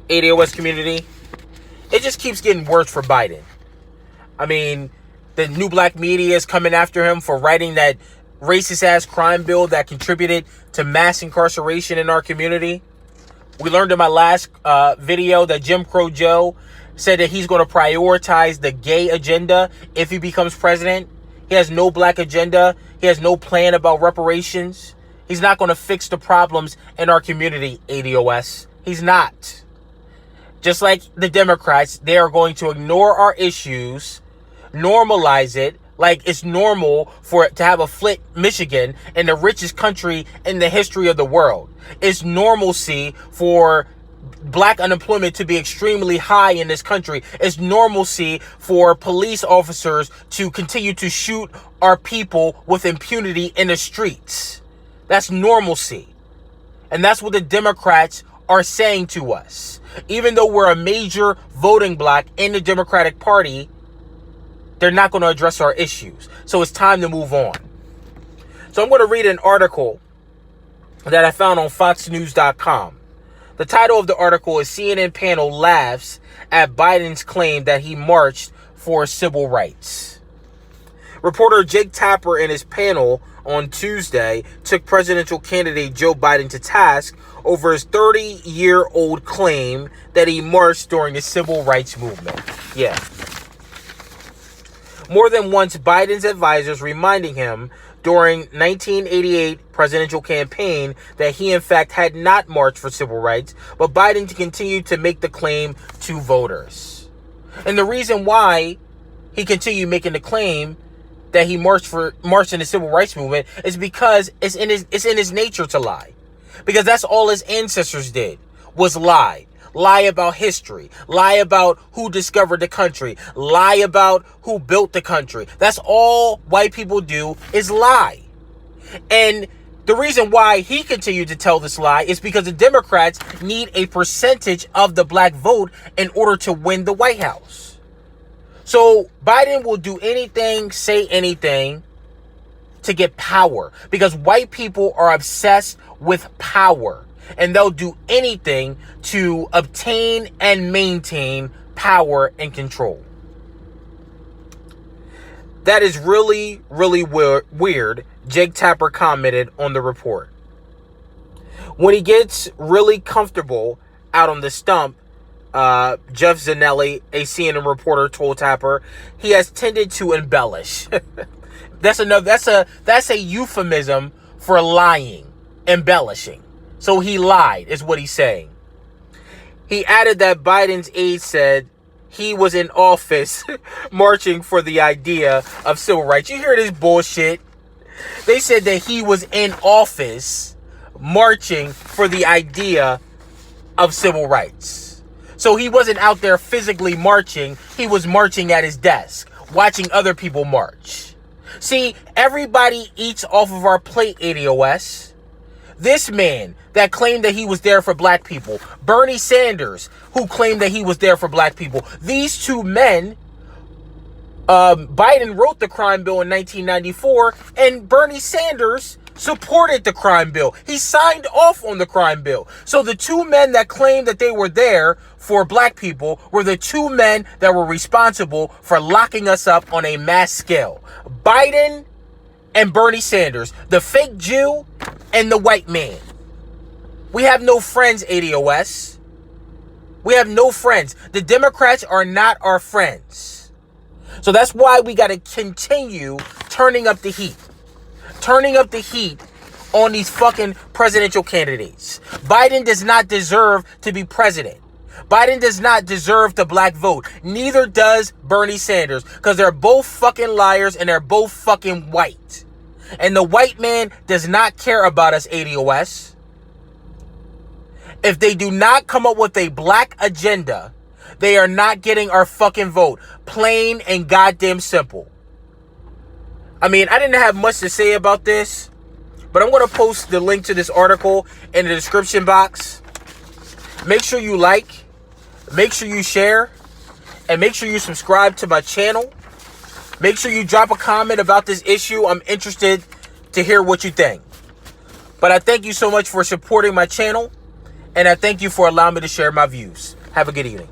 ADOS community, it just keeps getting worse for Biden. I mean, the new black media is coming after him for writing that racist-ass crime bill that contributed to mass incarceration in our community. We learned in my last video that Jim Crow Joe said that he's going to prioritize the gay agenda if he becomes president. He has no black agenda. He has no plan about reparations. He's not going to fix the problems in our community, ADOS. He's not. Just like the Democrats, they are going to ignore our issues, normalize it, like it's normal for it to have a Flint, Michigan, in the richest country in the history of the world. It's normalcy for black unemployment to be extremely high in this country. It's normalcy for police officers to continue to shoot our people with impunity in the streets. That's normalcy. And that's what the Democrats are saying to us. Even though we're a major voting bloc in the Democratic Party, they're not going to address our issues. So it's time to move on. So I'm going to read an article that I found on FoxNews.com. The title of the article is CNN Panel Laughs at Biden's Claim that he marched for civil rights. Reporter Jake Tapper and his panel on Tuesday took presidential candidate Joe Biden to task over his 30-year-old claim that he marched during the civil rights movement. Yeah. More than once, Biden's advisors reminding him during 1988 presidential campaign that he in fact had not marched for civil rights, but Biden to continue to make the claim to voters. And the reason why he continued making the claim that he marched in the civil rights movement is because it's in his nature to lie. Because that's all his ancestors did, was lie. Lie about history. Lie about who discovered the country. Lie about who built the country. That's all white people do, is lie. And the reason why he continued to tell this lie is because the Democrats need a percentage of the black vote in order to win the White House. So Biden will do anything, say anything to get power, because white people are obsessed with power. And they'll do anything to obtain and maintain power and control. That is really, really weird, Jake Tapper commented on the report. When he gets really comfortable out on the stump, Jeff Zanelli, a CNN reporter, told Tapper, he has tended to embellish. That's a euphemism for lying, embellishing. So he lied, is what he's saying. He added that Biden's aide said he was in office marching for the idea of civil rights. You hear this bullshit? They said that he was in office marching for the idea of civil rights. So he wasn't out there physically marching. He was marching at his desk, watching other people march. See, everybody eats off of our plate, ADOS. This man that claimed that he was there for black people, Bernie Sanders, who claimed that he was there for black people. These two men, Biden wrote the crime bill in 1994, and Bernie Sanders supported the crime bill. He signed off on the crime bill. So the two men that claimed that they were there for black people were the two men that were responsible for locking us up on a mass scale. Biden and Bernie Sanders, the fake Jew and the white man. We have no friends, ADOS. We have no friends. The Democrats are not our friends. So that's why we got to continue turning up the heat. Turning up the heat on these fucking presidential candidates. Biden does not deserve to be president. Biden does not deserve the black vote. Neither does Bernie Sanders. Because they're both fucking liars and they're both fucking white. And the white man does not care about us, ADOS. If they do not come up with a black agenda, they are not getting our fucking vote. Plain and goddamn simple. I mean, I didn't have much to say about this, but I'm going to post the link to this article in the description box. Make sure you like, make sure you share, and make sure you subscribe to my channel. Make sure you drop a comment about this issue. I'm interested to hear what you think. But I thank you so much for supporting my channel. And I thank you for allowing me to share my views. Have a good evening.